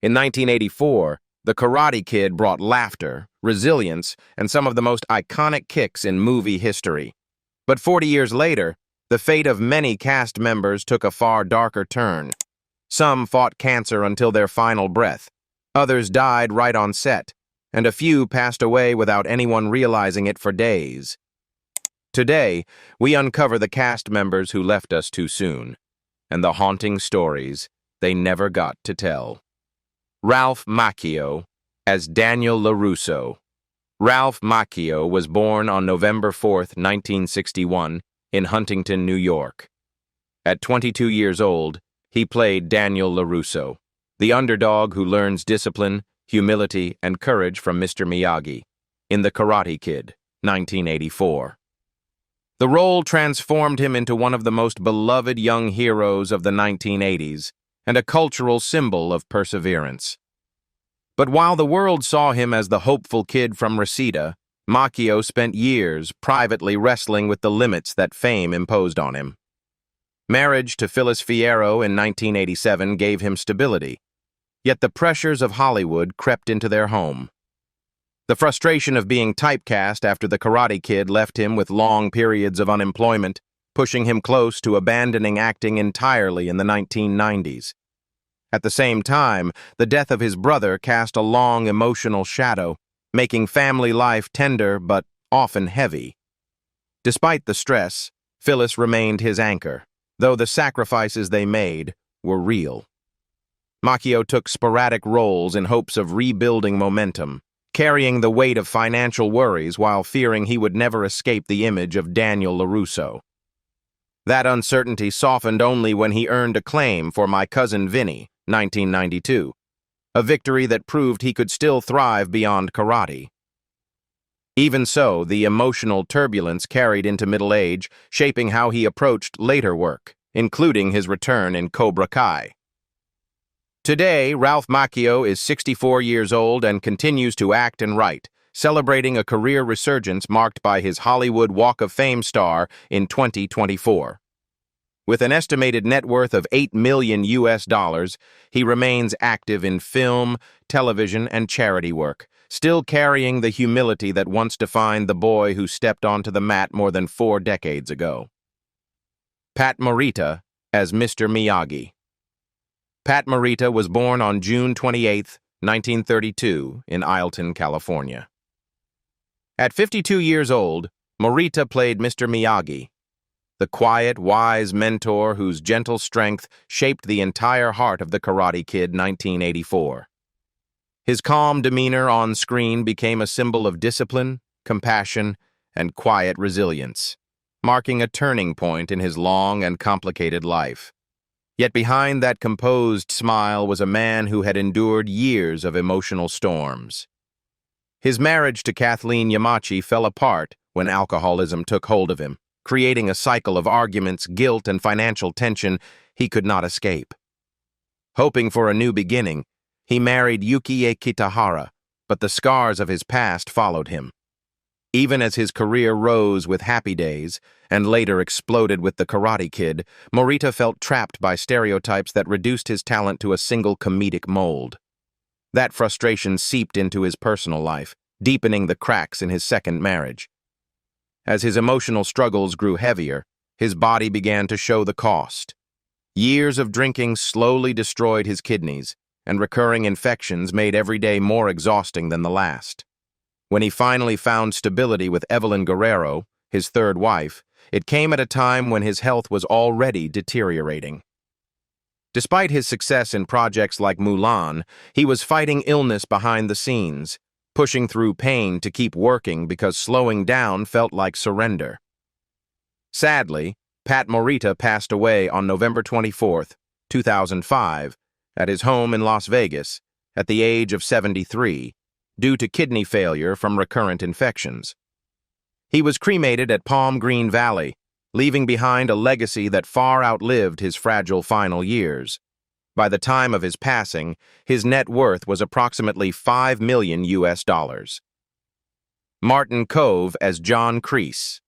In 1984, the Karate Kid brought laughter, resilience, and some of the most iconic kicks in movie history. But 40 years later, the fate of many cast members took a far darker turn. Some fought cancer until their final breath, others died right on set, and a few passed away without anyone realizing it for days. Today, we uncover the cast members who left us too soon, and the haunting stories they never got to tell. Ralph Macchio as Daniel LaRusso. Ralph Macchio was born on November 4, 1961, in Huntington, New York. At 22 years old, he played Daniel LaRusso, the underdog who learns discipline, humility, and courage from Mr. Miyagi, in The Karate Kid, 1984. The role transformed him into one of the most beloved young heroes of the 1980s and a cultural symbol of perseverance. But while the world saw him as the hopeful kid from Reseda, Macchio spent years privately wrestling with the limits that fame imposed on him. Marriage to Phyllis Fierro in 1987 gave him stability, yet the pressures of Hollywood crept into their home. The frustration of being typecast after The Karate Kid left him with long periods of unemployment, pushing him close to abandoning acting entirely in the 1990s. At the same time, the death of his brother cast a long emotional shadow, making family life tender but often heavy. Despite the stress, Phyllis remained his anchor, though the sacrifices they made were real. Macchio took sporadic roles in hopes of rebuilding momentum, carrying the weight of financial worries while fearing he would never escape the image of Daniel LaRusso. That uncertainty softened only when he earned acclaim for My Cousin Vinny, 1992, a victory that proved he could still thrive beyond karate. Even so, the emotional turbulence carried into middle age, shaping how he approached later work, including his return in Cobra Kai. Today, Ralph Macchio is 64 years old and continues to act and write, celebrating a career resurgence marked by his Hollywood Walk of Fame star in 2024. With an estimated net worth of $8 million, he remains active in film, television, and charity work, still carrying the humility that once defined the boy who stepped onto the mat more than 4 decades ago. Pat Morita as Mr. Miyagi. Pat Morita was born on June 28, 1932, in Ileton, California. At 52 years old, Morita played Mr. Miyagi, the quiet, wise mentor whose gentle strength shaped the entire heart of The Karate Kid 1984. His calm demeanor on screen became a symbol of discipline, compassion, and quiet resilience, marking a turning point in his long and complicated life. Yet behind that composed smile was a man who had endured years of emotional storms. His marriage to Kathleen Yamachi fell apart when alcoholism took hold of him, creating a cycle of arguments, guilt, and financial tension he could not escape. Hoping for a new beginning, he married Yukie Kitahara, but the scars of his past followed him. Even as his career rose with Happy Days, and later exploded with The Karate Kid, Morita felt trapped by stereotypes that reduced his talent to a single comedic mold. That frustration seeped into his personal life, deepening the cracks in his second marriage. As his emotional struggles grew heavier, his body began to show the cost. Years of drinking slowly destroyed his kidneys, and recurring infections made every day more exhausting than the last. When he finally found stability with Evelyn Guerrero, his third wife, it came at a time when his health was already deteriorating. Despite his success in projects like Mulan, he was fighting illness behind the scenes, pushing through pain to keep working because slowing down felt like surrender. Sadly, Pat Morita passed away on November 24, 2005, at his home in Las Vegas, at the age of 73, due to kidney failure from recurrent infections. He was cremated at Palm Green Valley, leaving behind a legacy that far outlived his fragile final years. By the time of his passing, his net worth was approximately $5 million. Martin Kove as John Kreese.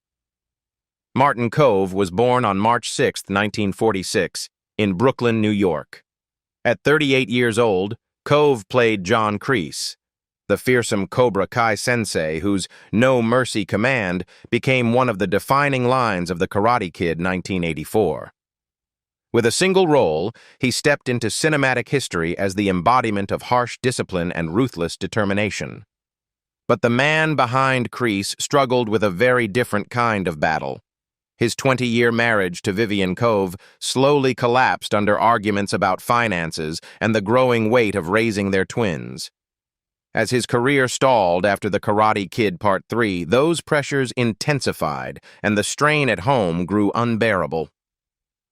Martin Kove was born on March 6, 1946, in Brooklyn, New York. At 38 years old, Kove played John Kreese, the fearsome Cobra Kai sensei whose no mercy command became one of the defining lines of The Karate Kid 1984. With a single role, he stepped into cinematic history as the embodiment of harsh discipline and ruthless determination. But the man behind Kreese struggled with a very different kind of battle. His 20-year marriage to Vivian Kove slowly collapsed under arguments about finances and the growing weight of raising their twins. As his career stalled after The Karate Kid Part 3, those pressures intensified and the strain at home grew unbearable.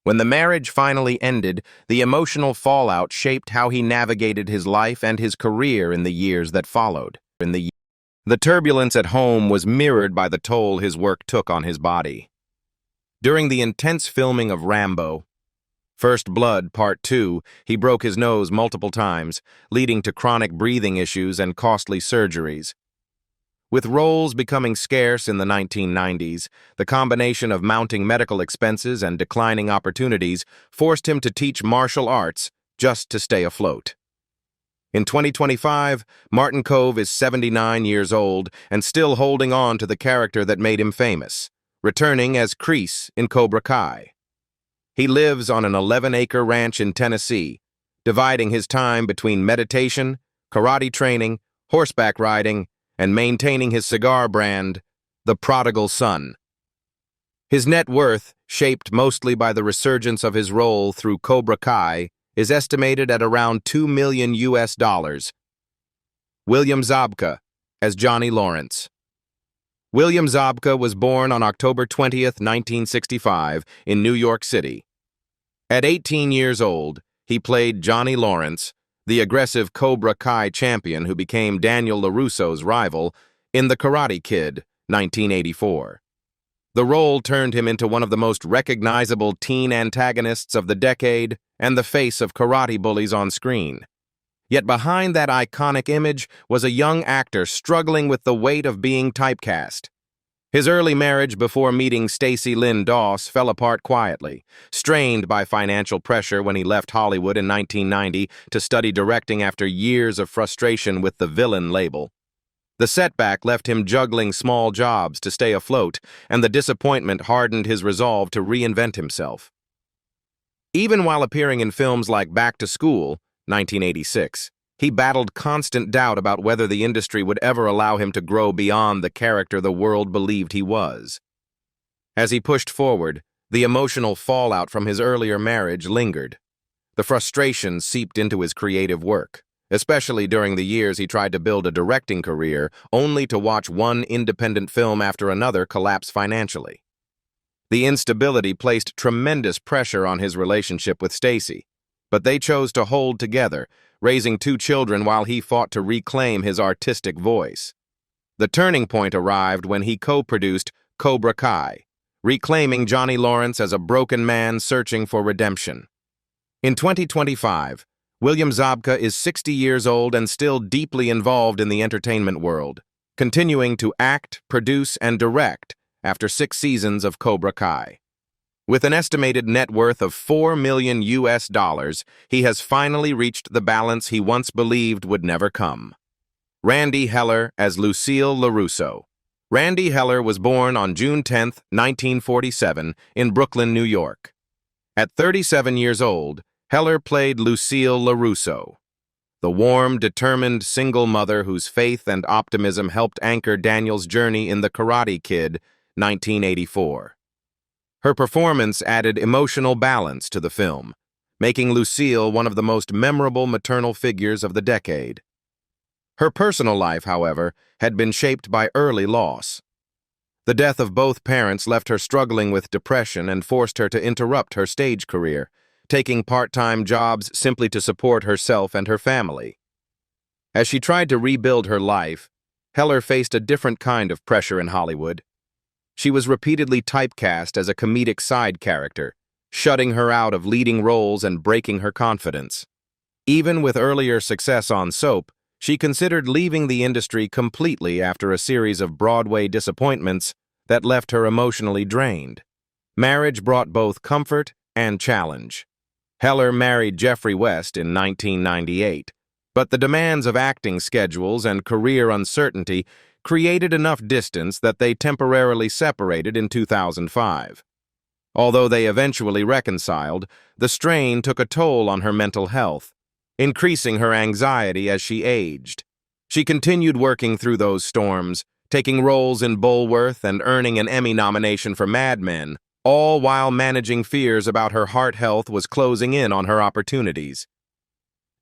When the marriage finally ended, the emotional fallout shaped how he navigated his life and his career in the years that followed. The turbulence at home was mirrored by the toll his work took on his body. During the intense filming of Rambo, First Blood Part 2, he broke his nose multiple times, leading to chronic breathing issues and costly surgeries. With roles becoming scarce in the 1990s, the combination of mounting medical expenses and declining opportunities forced him to teach martial arts just to stay afloat. In 2025, Martin Kove is 79 years old and still holding on to the character that made him famous, returning as Kreese in Cobra Kai. He lives on an 11-acre ranch in Tennessee, dividing his time between meditation, karate training, horseback riding, and maintaining his cigar brand, The Prodigal Son. His net worth, shaped mostly by the resurgence of his role through Cobra Kai, is estimated at around $2 million. William Zabka as Johnny Lawrence. William Zabka was born on October 20th, 1965, in New York City. At 18 years old, he played Johnny Lawrence, the aggressive Cobra Kai champion who became Daniel LaRusso's rival in The Karate Kid, 1984. The role turned him into one of the most recognizable teen antagonists of the decade and the face of karate bullies on screen. Yet behind that iconic image was a young actor struggling with the weight of being typecast. His early marriage before meeting Stacy Lynn Doss fell apart quietly, strained by financial pressure when he left Hollywood in 1990 to study directing after years of frustration with the Villain label. The setback left him juggling small jobs to stay afloat, and the disappointment hardened his resolve to reinvent himself. Even while appearing in films like Back to School, 1986, he battled constant doubt about whether the industry would ever allow him to grow beyond the character the world believed he was. As he pushed forward, the emotional fallout from his earlier marriage lingered. The frustration seeped into his creative work, especially during the years he tried to build a directing career, only to watch one independent film after another collapse financially. The instability placed tremendous pressure on his relationship with Stacy, but they chose to hold together, raising 2 children while he fought to reclaim his artistic voice. The turning point arrived when he co-produced Cobra Kai, reclaiming Johnny Lawrence as a broken man searching for redemption. In 2025, William Zabka is 60 years old and still deeply involved in the entertainment world, continuing to act, produce, and direct after 6 seasons of Cobra Kai. With an estimated net worth of $4 million, he has finally reached the balance he once believed would never come. Randee Heller as Lucille LaRusso. Randee Heller was born on June 10, 1947, in Brooklyn, New York. At 37 years old, Heller played Lucille LaRusso, the warm, determined single mother whose faith and optimism helped anchor Daniel's journey in The Karate Kid, 1984. Her performance added emotional balance to the film, making Lucille one of the most memorable maternal figures of the decade. Her personal life, however, had been shaped by early loss. The death of both parents left her struggling with depression and forced her to interrupt her stage career, taking part-time jobs simply to support herself and her family. As she tried to rebuild her life, Heller faced a different kind of pressure in Hollywood. She was repeatedly typecast as a comedic side character, shutting her out of leading roles and breaking her confidence. Even with earlier success on soap, she considered leaving the industry completely after a series of Broadway disappointments that left her emotionally drained. Marriage brought both comfort and challenge. Heller married Jeffrey West in 1998, But the demands of acting schedules and career uncertainty created enough distance that they temporarily separated in 2005. Although they eventually reconciled, the strain took a toll on her mental health, increasing her anxiety as she aged. She continued working through those storms, taking roles in Bulworth and earning an Emmy nomination for Mad Men, all while managing fears about her heart health was closing in on her opportunities.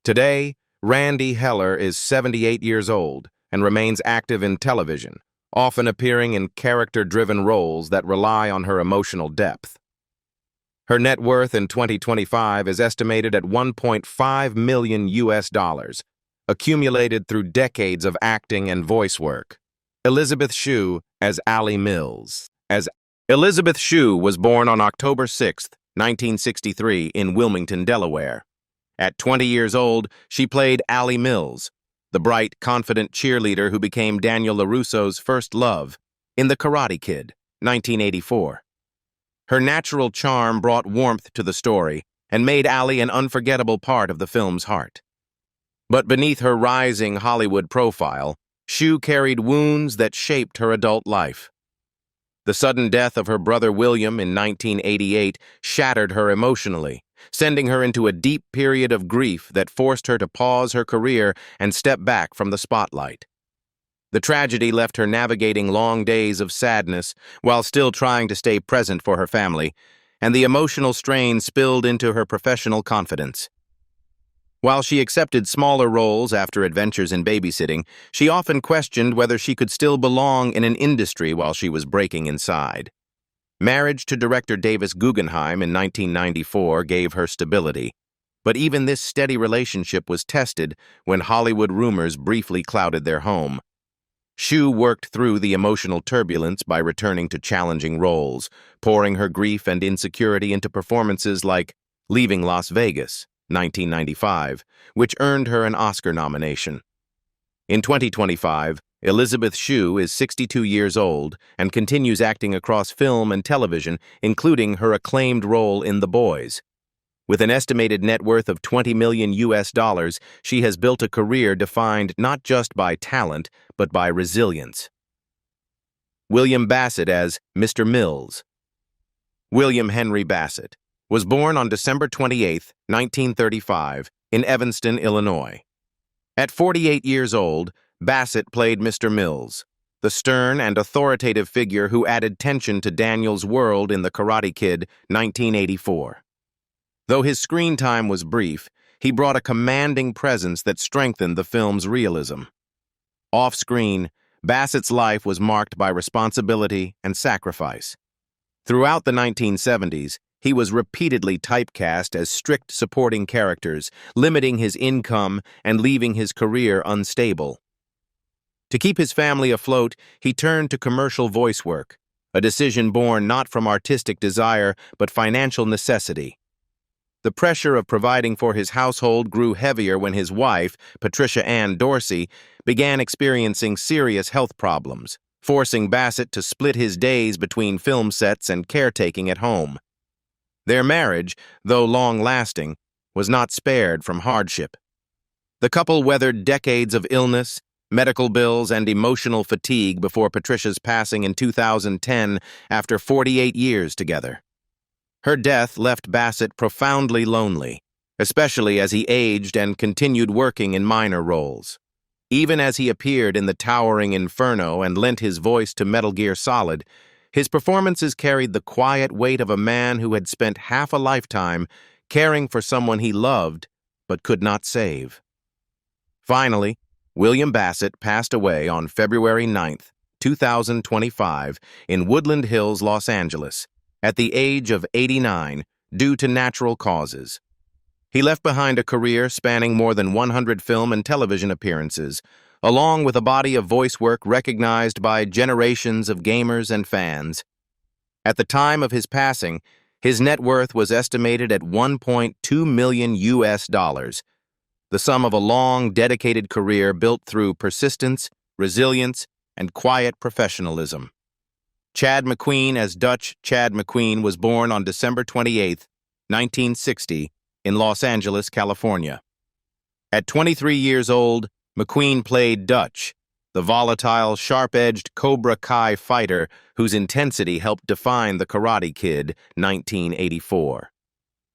Today, Randee Heller is 78 years old and remains active in television, often appearing in character-driven roles that rely on her emotional depth. Her net worth in 2025 is estimated at $1.5 million, accumulated through decades of acting and voice work. Elisabeth Shue as Allie Mills. Elisabeth Shue was born on October 6, 1963, in Wilmington, Delaware. At 20 years old, she played Allie Mills, the bright, confident cheerleader who became Daniel LaRusso's first love in The Karate Kid, 1984. Her natural charm brought warmth to the story and made Allie an unforgettable part of the film's heart. But beneath her rising Hollywood profile, Shue carried wounds that shaped her adult life. The sudden death of her brother William in 1988 shattered her emotionally, sending her into a deep period of grief that forced her to pause her career and step back from the spotlight. The tragedy left her navigating long days of sadness while still trying to stay present for her family, and the emotional strain spilled into her professional confidence. While she accepted smaller roles after adventures in babysitting, she often questioned whether she could still belong in an industry while she was breaking inside. Marriage to director Davis Guggenheim in 1994 gave her stability, but even this steady relationship was tested when Hollywood rumors briefly clouded their home. Shue worked through the emotional turbulence by returning to challenging roles, pouring her grief and insecurity into performances like Leaving Las Vegas, 1995, which earned her an Oscar nomination. In 2025, Elisabeth Shue is 62 years old and continues acting across film and television, including her acclaimed role in The Boys. With an estimated net worth of $20 million, she has built a career defined not just by talent, but by resilience. William Bassett as Mr. Mills. William Henry Bassett was born on December 28, 1935, in Evanston, Illinois. At 48 years old, Bassett played Mr. Mills, the stern and authoritative figure who added tension to Daniel's world in The Karate Kid, 1984. Though his screen time was brief, he brought a commanding presence that strengthened the film's realism. Off-screen, Bassett's life was marked by responsibility and sacrifice. Throughout the 1970s, he was repeatedly typecast as strict supporting characters, limiting his income and leaving his career unstable. To keep his family afloat, he turned to commercial voice work, a decision born not from artistic desire but financial necessity. The pressure of providing for his household grew heavier when his wife, Patricia Ann Dorsey, began experiencing serious health problems, forcing Bassett to split his days between film sets and caretaking at home. Their marriage, though long-lasting, was not spared from hardship. The couple weathered decades of illness, medical bills, and emotional fatigue before Patricia's passing in 2010 after 48 years together. Her death left Bassett profoundly lonely, especially as he aged and continued working in minor roles. Even as he appeared in The Towering Inferno and lent his voice to Metal Gear Solid, his performances carried the quiet weight of a man who had spent half a lifetime caring for someone he loved but could not save. Finally, William Bassett passed away on February 9, 2025, in Woodland Hills, Los Angeles, at the age of 89, due to natural causes. He left behind a career spanning more than 100 film and television appearances, along with a body of voice work recognized by generations of gamers and fans. At the time of his passing, his net worth was estimated at $1.2 million, the sum of a long, dedicated career built through persistence, resilience, and quiet professionalism. Chad McQueen as Dutch Chad McQueen was born on December 28, 1960, in Los Angeles, California. At 23 years old, McQueen played Dutch, the volatile, sharp-edged Cobra Kai fighter whose intensity helped define The Karate Kid, 1984.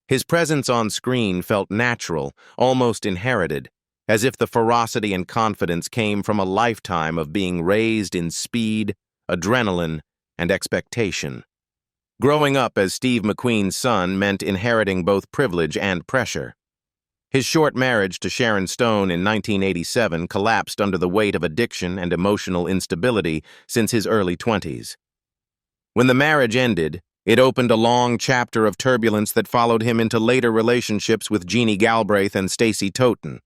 His presence on screen felt natural, almost inherited, as if the ferocity and confidence came from a lifetime of being raised in speed, adrenaline, and expectation. Growing up as Steve McQueen's son meant inheriting both privilege and pressure. His short marriage to Sharon Stone in 1987 collapsed under the weight of addiction and emotional instability since his early 20s. When the marriage ended, it opened a long chapter of turbulence that followed him into later relationships with Jeannie Galbraith and Stacey Toten.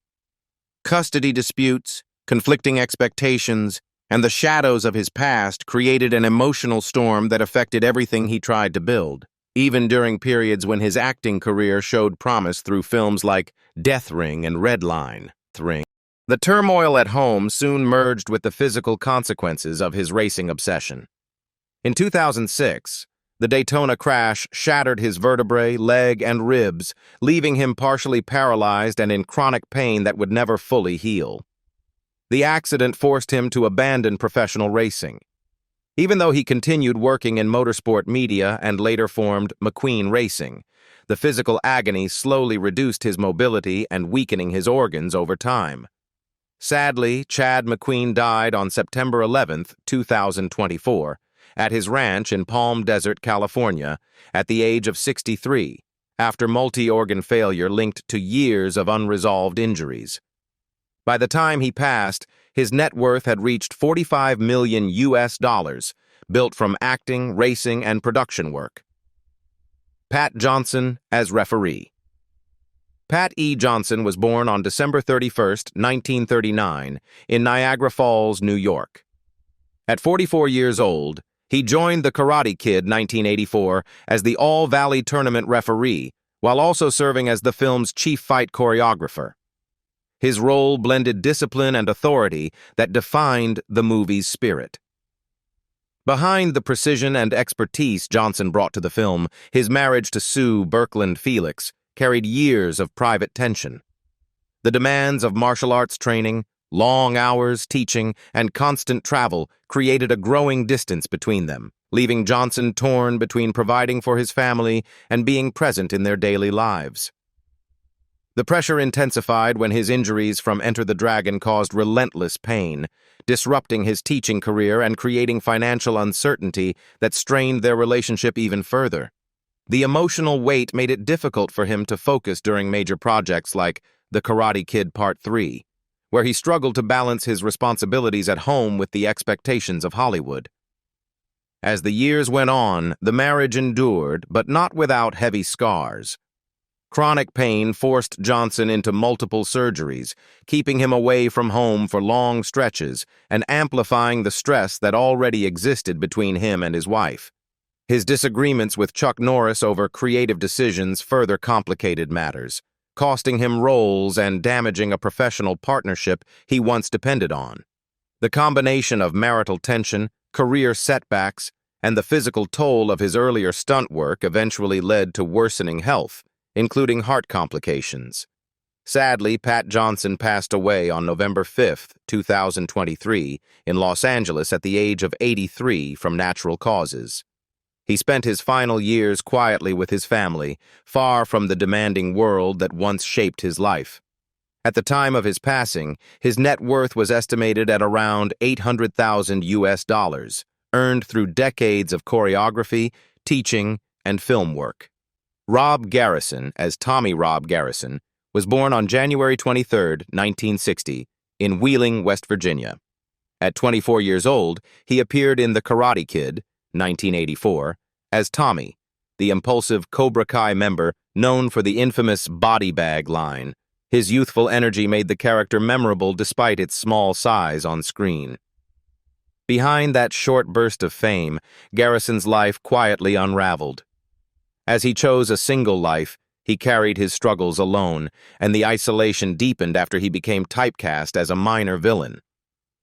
Custody disputes, conflicting expectations, and the shadows of his past created an emotional storm that affected everything he tried to build, even during periods when his acting career showed promise through films like Death Ring and Red Line. The turmoil at home soon merged with the physical consequences of his racing obsession. In 2006, the Daytona crash shattered his vertebrae, leg, and ribs, leaving him partially paralyzed and in chronic pain that would never fully heal. The accident forced him to abandon professional racing. Even though he continued working in motorsport media and later formed McQueen Racing, the physical agony slowly reduced his mobility and weakening his organs over time. Sadly, Chad McQueen died on September 11, 2024, at his ranch in Palm Desert, California, at the age of 63, after multi-organ failure linked to years of unresolved injuries. By the time he passed, his net worth had reached $45 million, built from acting, racing, and production work. Pat Johnson as referee. Pat E. Johnson was born on December 31, 1939, in Niagara Falls, New York. At 44 years old, he joined The Karate Kid 1984 as the All-Valley Tournament referee, while also serving as the film's chief fight choreographer. His role blended discipline and authority that defined the movie's spirit. Behind the precision and expertise Johnson brought to the film, his marriage to Sue Birkeland Felix carried years of private tension. The demands of martial arts training, long hours teaching, and constant travel created a growing distance between them, leaving Johnson torn between providing for his family and being present in their daily lives. The pressure intensified when his injuries from Enter the Dragon caused relentless pain, disrupting his teaching career and creating financial uncertainty that strained their relationship even further. The emotional weight made it difficult for him to focus during major projects like The Karate Kid Part 3, where he struggled to balance his responsibilities at home with the expectations of Hollywood. As the years went on, the marriage endured, but not without heavy scars. Chronic pain forced Johnson into multiple surgeries, keeping him away from home for long stretches and amplifying the stress that already existed between him and his wife. His disagreements with Chuck Norris over creative decisions further complicated matters, costing him roles and damaging a professional partnership he once depended on. The combination of marital tension, career setbacks, and the physical toll of his earlier stunt work eventually led to worsening health, including heart complications. Sadly, Pat Johnson passed away on November 5, 2023, in Los Angeles at the age of 83 from natural causes. He spent his final years quietly with his family, far from the demanding world that once shaped his life. At the time of his passing, his net worth was estimated at around $800,000, earned through decades of choreography, teaching, and film work. Rob Garrison, as Tommy Rob Garrison, was born on January 23, 1960, in Wheeling, West Virginia. At 24 years old, he appeared in The Karate Kid, 1984, as Tommy, the impulsive Cobra Kai member known for the infamous body bag line. His youthful energy made the character memorable despite its small size on screen. Behind that short burst of fame, Garrison's life quietly unraveled. As he chose a single life, he carried his struggles alone, and the isolation deepened after he became typecast as a minor villain.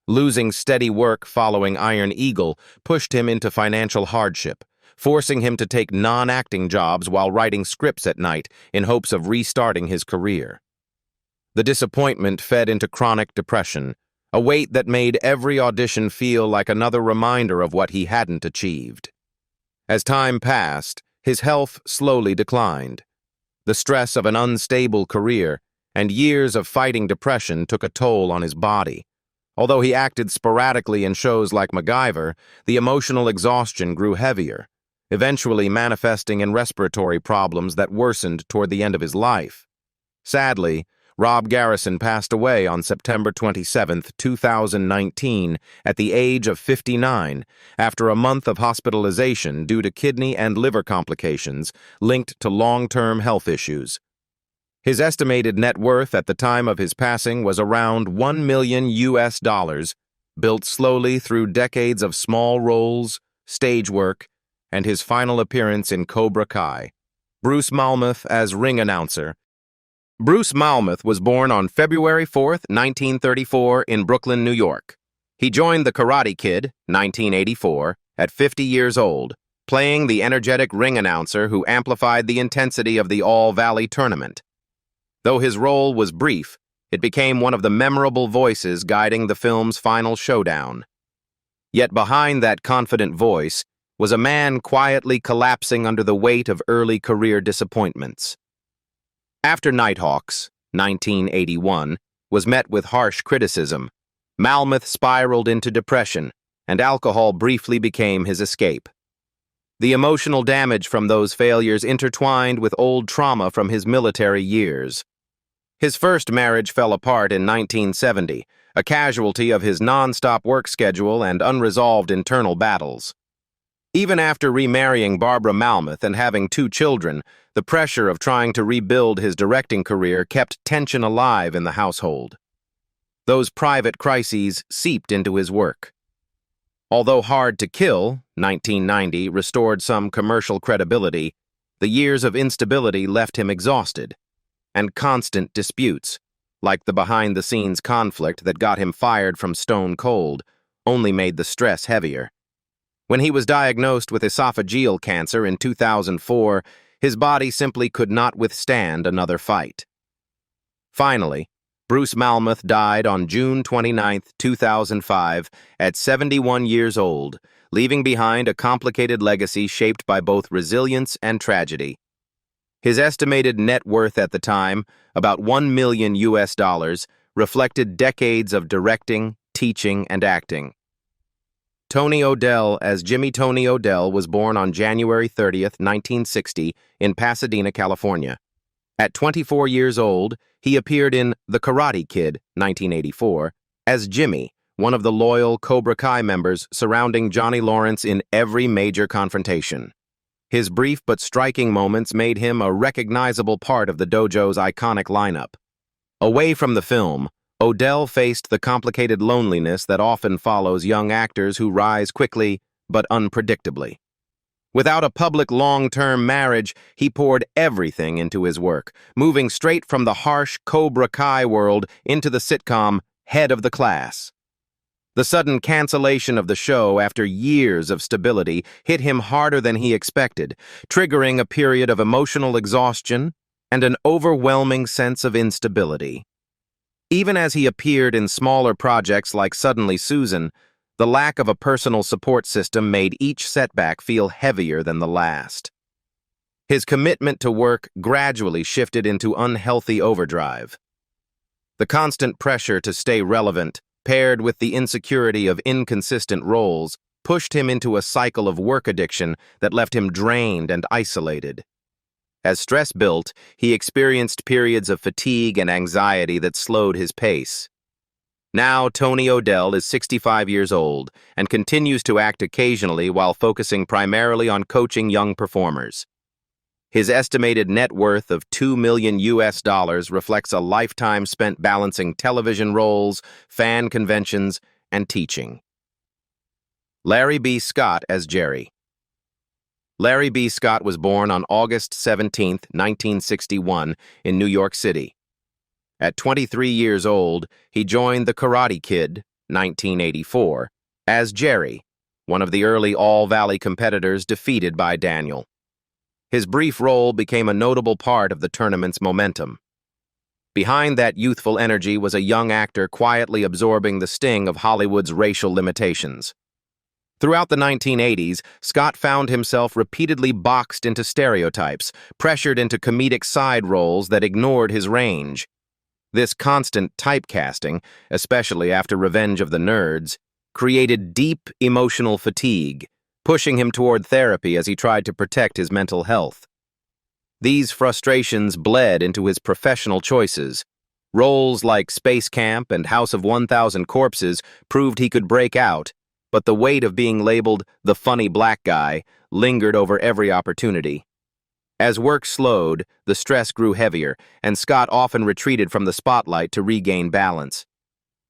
Losing steady work following Iron Eagle pushed him into financial hardship, forcing him to take non-acting jobs while writing scripts at night in hopes of restarting his career. The disappointment fed into chronic depression, a weight that made every audition feel like another reminder of what he hadn't achieved. As time passed, his health slowly declined. The stress of an unstable career and years of fighting depression took a toll on his body. Although he acted sporadically in shows like MacGyver, the emotional exhaustion grew heavier, eventually manifesting in respiratory problems that worsened toward the end of his life. Sadly, Rob Garrison passed away on September 27, 2019, at the age of 59, after a month of hospitalization due to kidney and liver complications linked to long-term health issues. His estimated net worth at the time of his passing was around $1 million, built slowly through decades of small roles, stage work, and his final appearance in Cobra Kai. Bruce Malmuth as ring announcer. Bruce Malmuth was born on February 4, 1934, in Brooklyn, New York. He joined the Karate Kid, 1984, at 50 years old, playing the energetic ring announcer who amplified the intensity of the All-Valley tournament. Though his role was brief, it became one of the memorable voices guiding the film's final showdown. Yet behind that confident voice was a man quietly collapsing under the weight of early career disappointments. After Nighthawks, 1981, was met with harsh criticism, Malmuth spiraled into depression, and alcohol briefly became his escape. The emotional damage from those failures intertwined with old trauma from his military years. His first marriage fell apart in 1970, a casualty of his non-stop work schedule and unresolved internal battles. Even after remarrying Barbara Malmuth and having 2 children, the pressure of trying to rebuild his directing career kept tension alive in the household. Those private crises seeped into his work. Although Hard to Kill, 1990, restored some commercial credibility, the years of instability left him exhausted, and constant disputes, like the behind-the-scenes conflict that got him fired from Stone Cold, only made the stress heavier. When he was diagnosed with esophageal cancer in 2004, his body simply could not withstand another fight. Finally, Bruce Malmuth died on June 29, 2005, at 71 years old, leaving behind a complicated legacy shaped by both resilience and tragedy. His estimated net worth at the time, about $1 million, reflected decades of directing, teaching, and acting. Tony O'Dell as Jimmy Tony O'Dell was born on January 30, 1960, in Pasadena, California. At 24 years old, he appeared in The Karate Kid, 1984, as Jimmy, one of the loyal Cobra Kai members surrounding Johnny Lawrence in every major confrontation. His brief but striking moments made him a recognizable part of the dojo's iconic lineup. Away from the film, O'Dell faced the complicated loneliness that often follows young actors who rise quickly but unpredictably. Without a public long-term marriage, he poured everything into his work, moving straight from the harsh Cobra Kai world into the sitcom Head of the Class. The sudden cancellation of the show after years of stability hit him harder than he expected, triggering a period of emotional exhaustion and an overwhelming sense of instability. Even as he appeared in smaller projects like Suddenly Susan, the lack of a personal support system made each setback feel heavier than the last. His commitment to work gradually shifted into unhealthy overdrive. The constant pressure to stay relevant, paired with the insecurity of inconsistent roles, pushed him into a cycle of work addiction that left him drained and isolated. As stress built, he experienced periods of fatigue and anxiety that slowed his pace. Now, Tony O'Dell is 65 years old and continues to act occasionally while focusing primarily on coaching young performers. His estimated net worth of $2 million reflects a lifetime spent balancing television roles, fan conventions, and teaching. Larry B. Scott as Jerry. Larry B. Scott was born on August 17, 1961, in New York City. At 23 years old, he joined The Karate Kid, 1984, as Jerry, one of the early All-Valley competitors defeated by Daniel. His brief role became a notable part of the tournament's momentum. Behind that youthful energy was a young actor quietly absorbing the sting of Hollywood's racial limitations. Throughout the 1980s, Scott found himself repeatedly boxed into stereotypes, pressured into comedic side roles that ignored his range. This constant typecasting, especially after Revenge of the Nerds, created deep emotional fatigue, pushing him toward therapy as he tried to protect his mental health. These frustrations bled into his professional choices. Roles like Space Camp and House of 1,000 Corpses proved he could break out, but the weight of being labeled the funny black guy lingered over every opportunity. As work slowed, the stress grew heavier, and Scott often retreated from the spotlight to regain balance.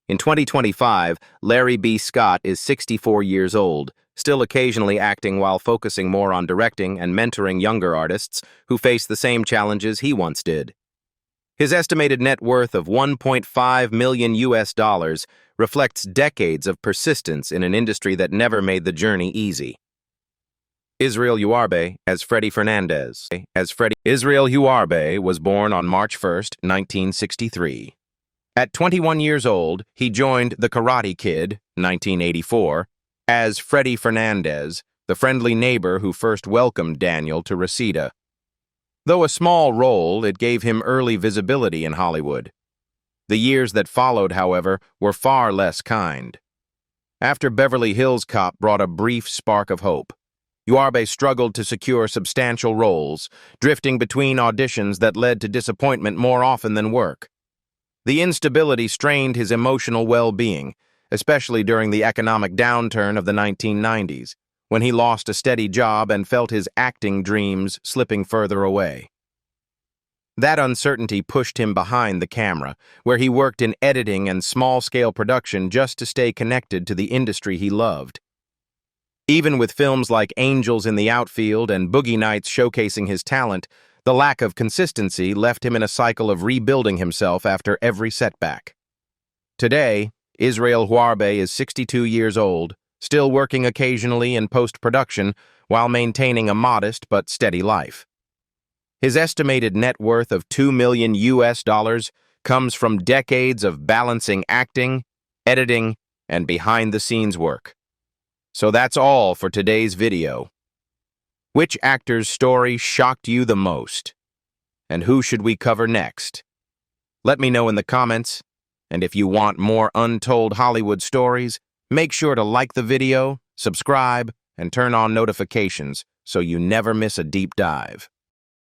In 2025, Larry B. Scott is 64 years old, still occasionally acting while focusing more on directing and mentoring younger artists who face the same challenges he once did. His estimated net worth of $1.5 million reflects decades of persistence in an industry that never made the journey easy. Israel Juarbe as Freddie Fernandez. Israel Juarbe was born on March 1, 1963. At 21 years old, he joined The Karate Kid, 1984, as Freddie Fernandez, the friendly neighbor who first welcomed Daniel to Reseda. Though a small role, it gave him early visibility in Hollywood. The years that followed, however, were far less kind. After Beverly Hills Cop brought a brief spark of hope, Juarbe struggled to secure substantial roles, drifting between auditions that led to disappointment more often than work. The instability strained his emotional well-being, especially during the economic downturn of the 1990s, when he lost a steady job and felt his acting dreams slipping further away. That uncertainty pushed him behind the camera, where he worked in editing and small-scale production just to stay connected to the industry he loved. Even with films like Angels in the Outfield and Boogie Nights showcasing his talent, the lack of consistency left him in a cycle of rebuilding himself after every setback. Today, Israel Juarbe is 62 years old, still working occasionally in post-production while maintaining a modest but steady life. His estimated net worth of $2 million comes from decades of balancing acting, editing, and behind-the-scenes work. So that's all for today's video. Which actor's story shocked you the most? And who should we cover next? Let me know in the comments. And if you want more untold Hollywood stories, make sure to like the video, subscribe, and turn on notifications so you never miss a deep dive.